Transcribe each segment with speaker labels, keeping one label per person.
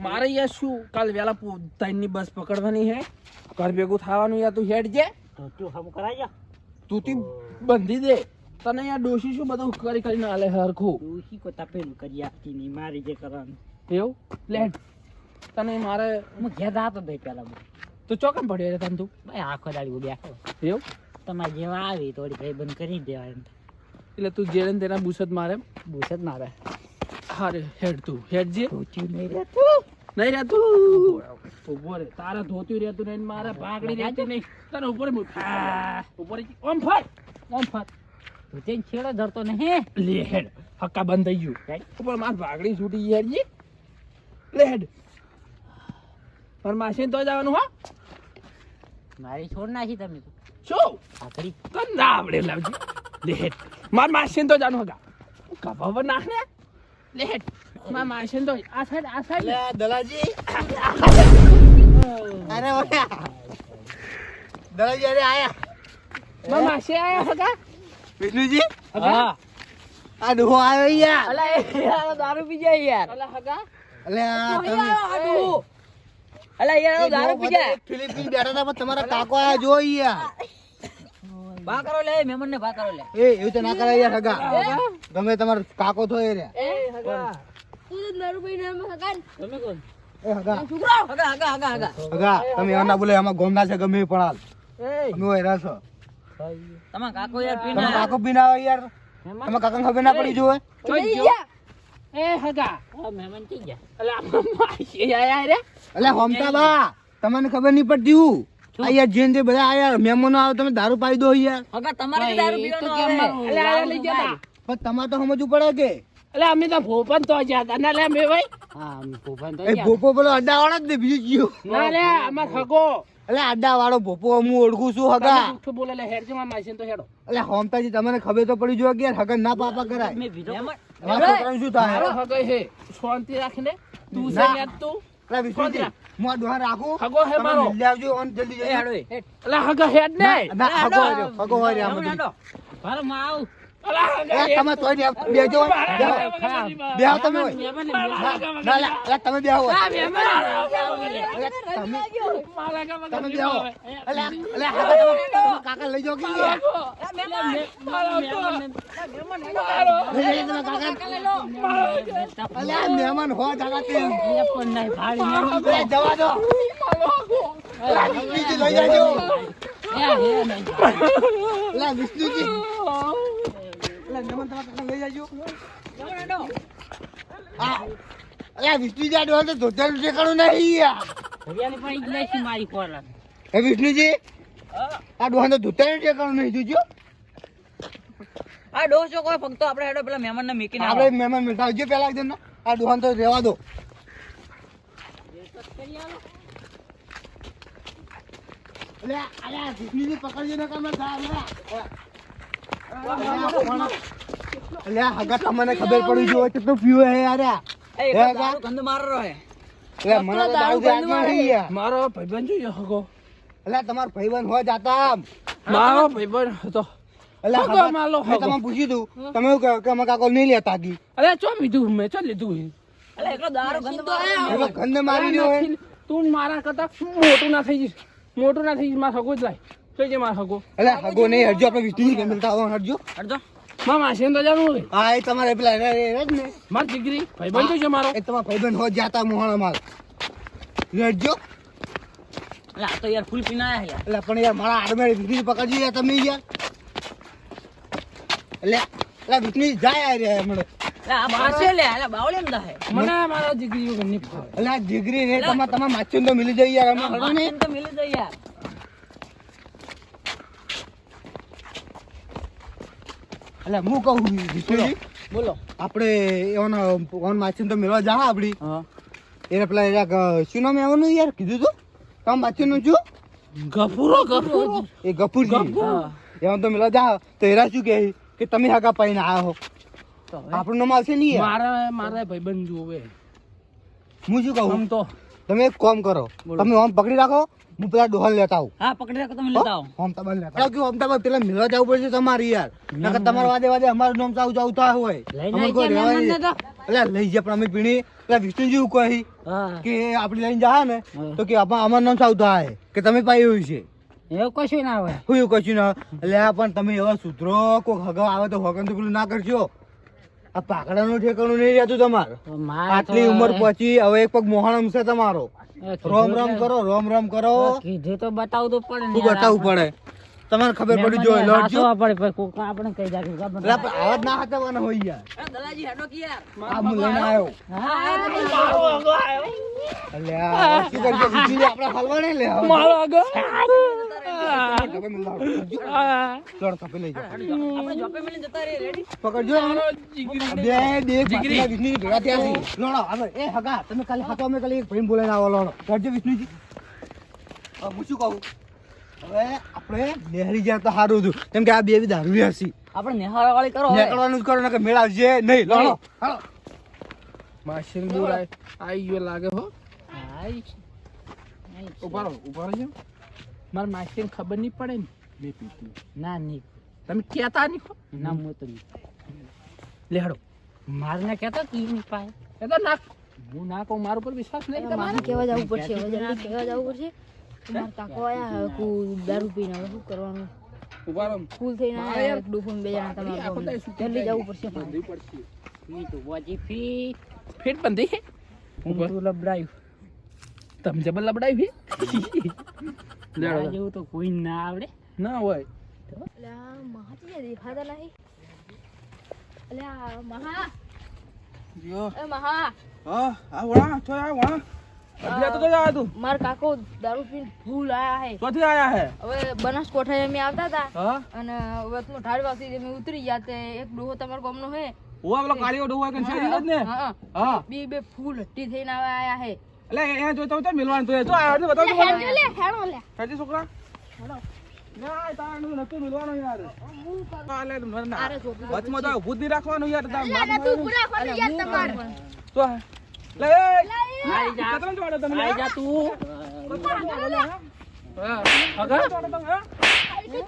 Speaker 1: મારે યાર શું કાલ વેલા 3 ની બસ પકડવાની હે ઘર ભેગું થવાનું યાર તું હેડ જે
Speaker 2: તો તું હમ કરાઈ જા
Speaker 1: તું તી બંધી દે તને યાર ડોશી શું બધું કરી કરીને આલે હરખું
Speaker 2: ડોશી કો તપેલું કરી આપતી નહીં મારી જે કરવાનું
Speaker 1: એવું લેટ તને મારે
Speaker 2: હું ઘેર રાતો દઈ પેલા
Speaker 1: તો ચોકમ પડ્યો રે તને તું
Speaker 2: ભાઈ આખો દાડી બેઠો
Speaker 1: એવું
Speaker 2: તમારે જેવા આવી થોડી ભાઈ બંધ કરી દેવાય
Speaker 1: એટલે તું જેને તેના બુસત મારે
Speaker 2: બુસ જ મારે
Speaker 1: હારે હેડ તું હેડ જે
Speaker 2: ધોત્યું નહીં રહેતું
Speaker 1: નહીં રહેતું ઉભો રે તારા ધોત્યું રહેતું નહીં મારે ભાગડી રહેતી નહીં તને ઉપર ઉપર ઓમ ફર
Speaker 2: ધોતીને છેડો ધરતો નહીં
Speaker 1: લે હેડ હક્કા બંધ થઈ ગયું ઉપર માર ભાગડી છૂટી હેડ જી લે હેડ પર માસીન તો જવાનું હા
Speaker 2: મારી છોડ નાખી તમે તો
Speaker 1: શું
Speaker 2: આખરી
Speaker 1: કંદા આવડે લાવજી લે હેડ માર માસીન તો જવાનું હગા કપા પર નાખ ને લે હેડ માર માસીન તો આ સાઈડ
Speaker 3: લે દલાજી અરે ઓયા દલાજી અરે આયા
Speaker 1: માર માસી આયા હગા
Speaker 3: વિષ્ણુજી
Speaker 2: હા
Speaker 3: આ ડોહો આવ્યો યાર
Speaker 2: અલા યાર દારૂ પી જાય યાર
Speaker 1: અલા હગા
Speaker 3: અલે આ તમે
Speaker 2: અલા યાર દારૂ પી જાય
Speaker 3: ફિલિપિન બેઠા હતા પણ તમારા કાકો આયા જો યાર
Speaker 2: બા કરો લે મહેમાન ને બા કરો લે
Speaker 3: એ એવું તો ના કરાય યાર હગા ગમે તમારો કાકો થોય રે
Speaker 1: એ હગા
Speaker 2: તમે કોણ
Speaker 3: એ હગા
Speaker 2: હગા
Speaker 3: હગા તમે એના બોલે આમાં ગોમના છે ગમે પણ હાલ
Speaker 1: એ
Speaker 3: તમે હોય રહેશો
Speaker 2: તમાર કાકો યાર
Speaker 3: તમે
Speaker 2: પીના
Speaker 3: કાકો બી ના હોય યાર તમે કાકાને ખબર ના પડી જોવે
Speaker 1: એ હગા
Speaker 2: મહેમાન થઈ ગયા
Speaker 1: અલા માસી આયા રે
Speaker 3: અલે હોમતા બા તમને ખબર નહીં પડતી હું આ યાર જેન જે બધા આયા મહેમાનો આવે તમે દારૂ પાઈ દો યાર
Speaker 2: હગા તમારે દારૂ પીવાનો આવે
Speaker 1: અલા આયા લઈ જતા
Speaker 3: પણ તમારે તો સમજવું પડે કે
Speaker 1: અલા અમે તો ભોપન તો જતા ના લે મે ભાઈ
Speaker 2: હા ભોપાન તો
Speaker 3: એ ભોપો પેલો અડ્ડા વાળો જ ને બીજું ગયો
Speaker 1: ના લે અમાર હગો
Speaker 3: એટલે અડ્ડા વાળો ભોપો હું ઓળખું છું હગા
Speaker 1: જૂઠું બોલે લે હેડ માં માસી તો હેડો
Speaker 3: એટલે હોમતાજી તમને ખબર તો પડી જોઈએ કે યાર હગા ના પાપા કરાય
Speaker 2: મેં વિધો
Speaker 3: તમારા છોકરાને શું થાય
Speaker 1: મારો હગો હે શાંતિ રાખીને તું છે
Speaker 3: ના.
Speaker 1: યાદ તું
Speaker 3: એટલે વિષ્ણુજી હું આ ડોહા રાખું
Speaker 1: હગો હે
Speaker 3: તમે
Speaker 1: મારો
Speaker 3: મિલી આવજો અને જલ્દી જલ્દી
Speaker 1: અલા હગો હેડ ને
Speaker 3: ના હગો હોય હગો હોય રે આમાં
Speaker 2: ભારો માં આવ
Speaker 1: અલા હગો
Speaker 3: એ તમે તોય ને બેજો બેહો તમે હોય ના લા લા તમે બેહો હોય તમે તમે બેહો અલે અલે હગા તમે કાકા લઈ જાઓ કે યાર લઈ જાઓ તમે કાકા અલે આ મહેમાન હો જાગા તે
Speaker 2: પણ નહીં ભાડી મહેમાન
Speaker 3: અલે જવા દો વિષ્ણુજી લઈ જાજો અલે વિષ્ણુજી અલે મહેમાન તમારા કાકા લઈ જાજો હા અલે વિષ્ણુજી આ ડોહા તો ધોતેલું ઠેકાણું નહીં યાર
Speaker 2: હરિયાળી પણ ઈ જ નહીં મારી ખોરા
Speaker 3: હે વિષ્ણુજી આ ડોહા તો ધોતેલું ઠેકાણું નહીં જોજો
Speaker 2: આ ડોસો કોઈ ફક્ત આપણે હેડો પેલા મહેમાન ને મીકીને
Speaker 3: આપણે મહેમાન મિલતા આવજો પેલા એકદમ આ ડોહા તો રહેવા દો અલે અલે વિષ્ણુજી પકડજો ને કામ અલે હગા તમને ખબર પડી જો કેટલો પીવો હે યાર
Speaker 2: એ
Speaker 3: હે
Speaker 2: દારૂ
Speaker 3: હગા
Speaker 2: ગંધ મારો રહે
Speaker 3: અલે મને તો દારૂ ધ્યાન નહીં યાર
Speaker 1: મારો ભાઈબંધ જોઈએ હગો
Speaker 3: અલે તમાર ભાઈબંધ હો જાતા
Speaker 1: મારો ભાઈબંધ હતો
Speaker 3: અલે
Speaker 1: હગો માલો
Speaker 3: મેં
Speaker 1: હગો
Speaker 3: તમને પૂછ્યું તું તમે એવું કહો કે અમે કાકો નહીં લેતા ગી
Speaker 1: અરે ચો લીધું મેં ચો લીધું
Speaker 2: અલે એટલો દારૂ ગંધ મારે
Speaker 3: એમાં ગંધ મારી રહ્યો હે
Speaker 1: તું મારા કરતા મોટું ના થઈ જઈશ મારા હગો જ લાય જોઈજે મારા હગો
Speaker 3: અલે હગો નહીં હરજો આપણે વિષ્ણુજી કે મિલતા આવો હરજો
Speaker 2: હટજો
Speaker 1: મારા માસી તો જાણવું હોય
Speaker 3: હા એ તમારે પેલા રે જ ને
Speaker 1: મારી દીકરી ભાઈબંધ છે મારો
Speaker 3: એ તમારા ભાઈબંધ હો જાતા મોહણા માલ રડજો
Speaker 2: અલે આ તો યાર ફૂલ પીના આયા યાર
Speaker 3: એટલે પણ યાર મારા આડમે વિષ્ણુજી પકડજો યાર તમે યાર એટલે એટલે વિષ્ણુજી જાય રે હમણે
Speaker 2: અલે આ માસે લે અલે બાવળે એમ દાહે
Speaker 1: મને મારા દીકરી નહીં ફાવે
Speaker 3: એટલે આ જીગરી રે તમારા માછીને તો મિલી જાય યાર અમે હડો ને
Speaker 2: તો મિલી જાય યાર
Speaker 3: એટલે હું કહું વિષ્ણુજી
Speaker 1: બોલો
Speaker 3: આપણે એવાનો ઓન માછીને તો મિલવા જા આપડી
Speaker 1: હા
Speaker 3: એને પેલા શું નામ આવવાનું યાર કીધું તું તમે માછીનું છું
Speaker 1: ગફુરો
Speaker 3: એ ગફુરજી
Speaker 1: હા.
Speaker 3: એમાં તો મિલવા જા તો એરા શું કહે કે તમે હગા પાઈને આવ્યા હો આપણું નામ આવશે નહીં યાર
Speaker 1: મારે ભાઈબંધ જોવે
Speaker 3: હું શું કહું
Speaker 1: આમ તો
Speaker 3: તમે એક કામ કરો, તમે આમ પકડી રાખો, હું પેલા ડોહલ લેતા આવું.
Speaker 2: હા પકડી રાખો તમે લેતા આવો
Speaker 3: આમ તમારે લેતા આવો. કેવું આમ તમારે પેલા મિલવા જવું પડશે તમારે યાર. નકર તમારા વાદે વાદે અમારું નામ ચાવું ચાવું થાય હોય. અમારે કોઈ રહેવાય નહીં. અલ્યા લઈ જાય પણ અમે પીણી પેલા વિષ્ણુજી એવું કહી કે આપણે લઈને જા ને તો કે અમારું નામ ચાવું થાય કે તમે પાયું છે.
Speaker 2: એવું કશું ના હોય.
Speaker 3: હું એવું કશું ના. એટલે પણ તમે એવા સુધરો, કોઈ હગાવ આવે તો હગન તો પેલું ના કરશો. આ પાકડાનું ઠેકાણું નહીં રહેતું તમારે. આટલી ઉંમર પહોંચી હવે એક પગ મોહણમ છે તમારો. રોમ રોમ કરો, રોમ રોમ કરો.
Speaker 2: કીધું તો બતાવવું પડે
Speaker 3: શું બતાવવું પડે? તમારે ખબર પડી જોઈએ લડજો.
Speaker 2: આપણે કઈ જાય
Speaker 3: એટલે આપણે આવાજ ના હાથવાના હોય યાર.
Speaker 2: દલાજી હેડો કે યાર
Speaker 3: આ હું લઈને આવ્યો. અલ્યા શું કરજો બીજી આપણે હલવા નહીં લે.
Speaker 1: મારો આગળ
Speaker 3: તમે મને લાવો. લડ કપી લઈ જાઓ.
Speaker 2: આપણે જોપે મળીને જતા રહે રેડી
Speaker 3: પકડજો. બે પાટીલા વિષ્ણુજી ભેગા થયા છે. લડો હવે. એ હગા તમે ખાલી હાથો અમે ખાલી એક ભાઈને બોલાઈને આવો. લડો કરજો વિષ્ણુજી. હું શું કહું હવે આપણે નહેરી જાય તો સારું હતું કેમ કે આ બે બી દારૂ હસી.
Speaker 2: આપણે નિહાળ વાળી કરો હવે.
Speaker 3: નીકળવાનું જ કરો ને કે મેળ આવશે નહીં. લડો હાલો.
Speaker 1: માસીન બોલાય આઈ ગયો લાગે હો.
Speaker 2: હાય.
Speaker 1: ઉભા રહો. મારા માસીને ખબર નહીં પડે ને બે પીતી.
Speaker 2: ના નહીં
Speaker 1: તમે કહેતા નહીં હો.
Speaker 2: ના હું તો નહીં
Speaker 1: લેહડો.
Speaker 2: મારને કહેતો કે ઈ નહીં પાય
Speaker 1: એ તો ના હું ના કહું, મારા ઉપર વિશ્વાસ નહીં તમારે.
Speaker 4: મારે કહેવા જવું પડશે, હવે જલ્દી કહેવા જવું પડશે. મારા કાકો આયા હવે દારૂ પીને હવે શું કરવાનું?
Speaker 1: ઉભા રહો.
Speaker 4: ફૂલ થઈને આયા એક ડૂફું બે જણા તમારા ગામમાં. જલ્દી જવું પડશે.
Speaker 1: બંધી પડશે.
Speaker 2: ઈ તો બોજી ફી
Speaker 1: ફેટ બંધી હે.
Speaker 2: હું તો લબડાયું
Speaker 1: તમે જબર લબડાવી
Speaker 2: આ જેવું તો કોઈ ના આવડે.
Speaker 1: ના હોય.
Speaker 4: અલ્યા મહાજી દેખાતા નહીં. અલ્યા મહા,
Speaker 1: જો
Speaker 4: એ મહા,
Speaker 1: હા આ વણા છો આ વણા અબલે તો જા તું.
Speaker 4: મારા કાકો દારૂ પીને ફૂલ આયા હે.
Speaker 1: ક્યાંથી આયા હે?
Speaker 4: હવે બનાસકોઠા અમે આવતા હતા
Speaker 1: હા
Speaker 4: અને વચમાં ઢાળવાસી અમે ઉતરી ગયા તે એક ડોહો તમારા ગામનો હે.
Speaker 1: ઓવા પેલો કાળીઓ ડોવા કે છે જ ને.
Speaker 4: હા
Speaker 1: હા
Speaker 4: બે ફૂલ હટ્ટી થઈને આયા હે.
Speaker 1: એટલે એ જોતા તો મિલવાનું તો જો આ બતાવ તો
Speaker 4: હેડો લે, હેડો લે.
Speaker 1: કાજી છોકરા
Speaker 4: હેડો.
Speaker 1: ના તારનું નતું મિલવાનું યાર. આ લે ના
Speaker 4: અરે છોકરી
Speaker 1: વચમાં તો ભૂત નહીં રાખવાનું યાર. તાર
Speaker 4: અલ્યા ના તું પૂરા ખોટી યાર તમાર.
Speaker 1: તો લે
Speaker 2: આઈ જા
Speaker 1: કેટલા જોડે તમે
Speaker 2: આઈ જા તું.
Speaker 1: હા અગર જોડે તમે હા પી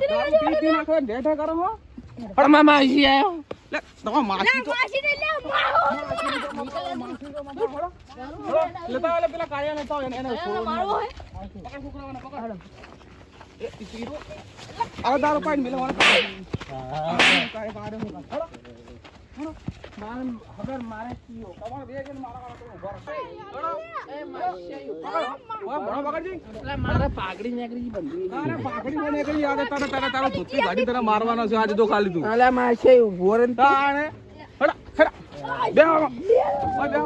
Speaker 1: પી નાખો ડેઠા કરો હો. પણ મામા આવી આયો. લે તમાર માસી તો લેતા આલે પેલા કાળિયા લેતા એને એને
Speaker 4: મારો હે.
Speaker 1: પકડ છોકરાઓને પકડ. એ ઈરો આ દારૂ પાઈન મિલવાનું. કાય કાડે હું હેડો હેડો માર હગર મારે કીયો તમાર બે જણ મારા વાળા તો ઉભા રહો. હેડો એ માસી આયો. ઓય ભણો પકડજી. એટલે મારે પાઘડી નીકળી બંધી. અરે પાઘડી મને નીકળી યાદ તારે ધોતી ગાડી તને મારવાનો છે આજે તો ખાલી તું. અલે માસી આયો ઉભો રે તાણે. હેડો હેડો બે ઓય બે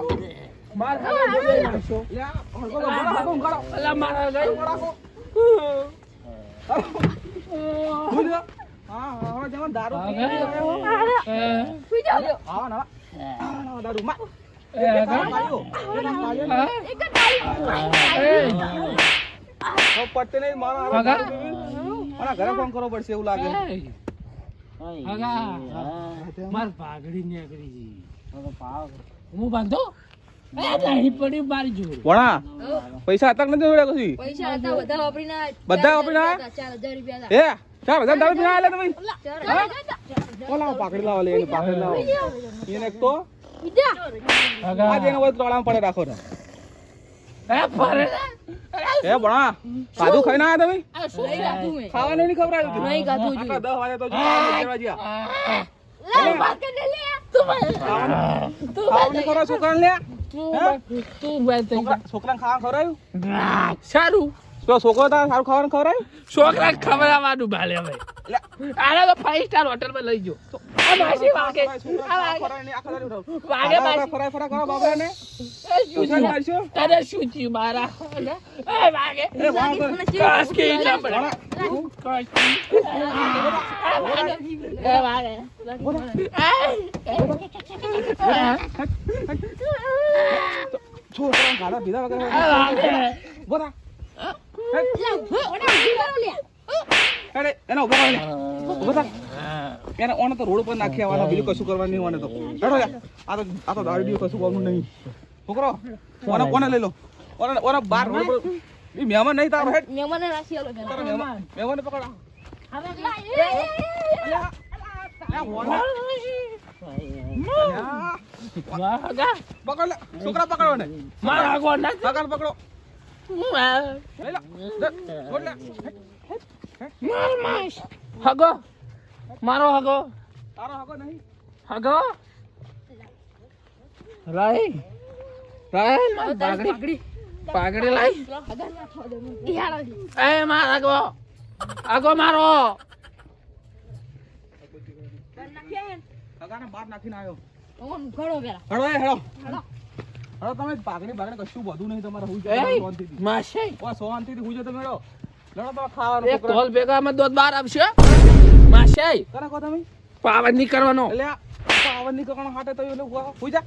Speaker 1: માર હગર બોલે નાખો. લે હળકો બોલાકો કરો. અલે મારા ગઈ બોલાકો. બોલો હા હા જવાન દારૂ પી આવ્યો.
Speaker 4: સુઈ જાઓ.
Speaker 1: હા ના દારૂ માં
Speaker 4: એક જ ડાળી.
Speaker 1: પત્તે નહીં મારા મારા ઘરે ફોન કરવો પડશે એવું લાગે. માર પાઘડી નીકળી હું બાંધો નહીં પડી મારી જોડે. વણા પૈસા હતા કે નથી જોડે કશું?
Speaker 4: પૈસા હતા બધા વાપરીને
Speaker 1: બધા વાપરીને આયા?
Speaker 4: 4000 રૂપિયા હતા.
Speaker 1: એ 4000 દારૂ પીને આયા તમે?
Speaker 4: 4000 હતા.
Speaker 1: ઓલા પાઘડી લાવો લે એને પાઘડી લાવો એને એક તો
Speaker 4: બીજા
Speaker 1: આજે એને હોય તોળામાં પડે રાખો ને. એ ભણા સાદું ખાઈને આયા તમે?
Speaker 4: નહીં ખાધું મેં.
Speaker 1: ખાવાનું નહીં ખવડાવ્યું તું?
Speaker 4: નહીં ખાધું
Speaker 1: આટલા 10 વાગે તો જો કેવા જ્યા.
Speaker 4: લે વાત કર લે.
Speaker 1: ખાવાનું ખવડાવ છોકરાને લે. છોકરાને ખાવા ખવડાવ્યું? સારું તો છોકરો તારે સારું ખાવાનું ખવડાવ્યું?
Speaker 5: છોકરા ખવડાવવાનું બાલે હવે આને તો 5 સ્ટાર હોટલમાં લઈ જો આ માસી વાગે વાગે માસી તને શું થયું મારા એ વાગે કાસ કે ના પડે એ વાગે
Speaker 1: છોકરા ખાધા પીધા વગર બોલા અરે એના ઉભા રહે ઉભા થા એને ઓને તો રોડ ઉપર નાખી આવવાનો બીજું કશું કરવાનું નહીં ઓને તો હેડો યાર આ તો દારૂ કશું કરવાનું નહીં છોકરો ઓને લઈ લો ઓના બાર રોડ પર ઈ મહેમાન નહીં તારો હેડ
Speaker 4: મહેમાનને રાખી આલો પેલા.
Speaker 1: તારો મહેમાનને પકડ પકડ લે છોકરા પકડો ને
Speaker 5: મારા આગો ના
Speaker 1: પકડ પકડો લઈ લે છોડ લે
Speaker 5: માર માસ હગો મારો હગો
Speaker 1: તારો હકો નહીં
Speaker 5: હગો રાઈ રાઈ પાઘડી પાઘડી લાઈ એ માર હગો હગો મારો
Speaker 1: હગાને બાર નાખીને આવ્યો
Speaker 4: ઓન ઘડો પેલા.
Speaker 1: હેડો હેડો હેડો તમે પાઘડી બાગડી કશું બધું નહીં તમારે હુઈ
Speaker 5: એ
Speaker 1: જાવ શાંતિથી
Speaker 5: માસે
Speaker 1: ઓ શાંતિથી હુઈ જાવ તમે હેડો લડો તમે ખાવાનું
Speaker 5: એક તોલ ભેગામાં દોત બાર આવશે માસે
Speaker 1: કરે કો તમે
Speaker 5: પાવન નહીં કરવાનો
Speaker 1: એટલે પાવન ની કકણ હાટે તો એટલે હુઈ જા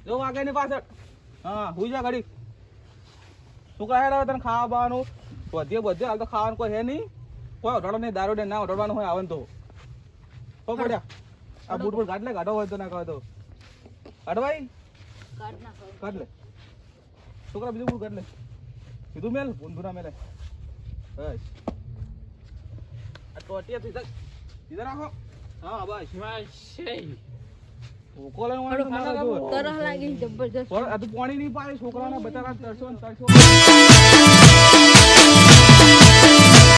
Speaker 1: જો વાગે ની પાછળ હા હુઈ જા ઘડી છોકરા હેડો તને ખાવા બાવાનું બધે હાલ તો ખાવાનું કોઈ હે નહીં કોઈ ઓઢાડો નહીં દારૂ ને ના ઓઢાડવાનું હોય આવે તો પડ્યા આ બૂટ પર ગાડ લે ગાડો હોય તો ના કહો તો અડવાઈ કાઢ લે છોકરા બીજું બૂટ કાઢ લે કીધું મેલ ભૂંધુરા મેલે બસ આ ટોટિયા સીધા રાખો હા બસ
Speaker 5: માસે
Speaker 1: કોલે
Speaker 4: તરહ લાગી જબરજસ્ત.
Speaker 1: આ તો પાણી નહીં પાડે છોકરાને બચારા તરસો ને તરસો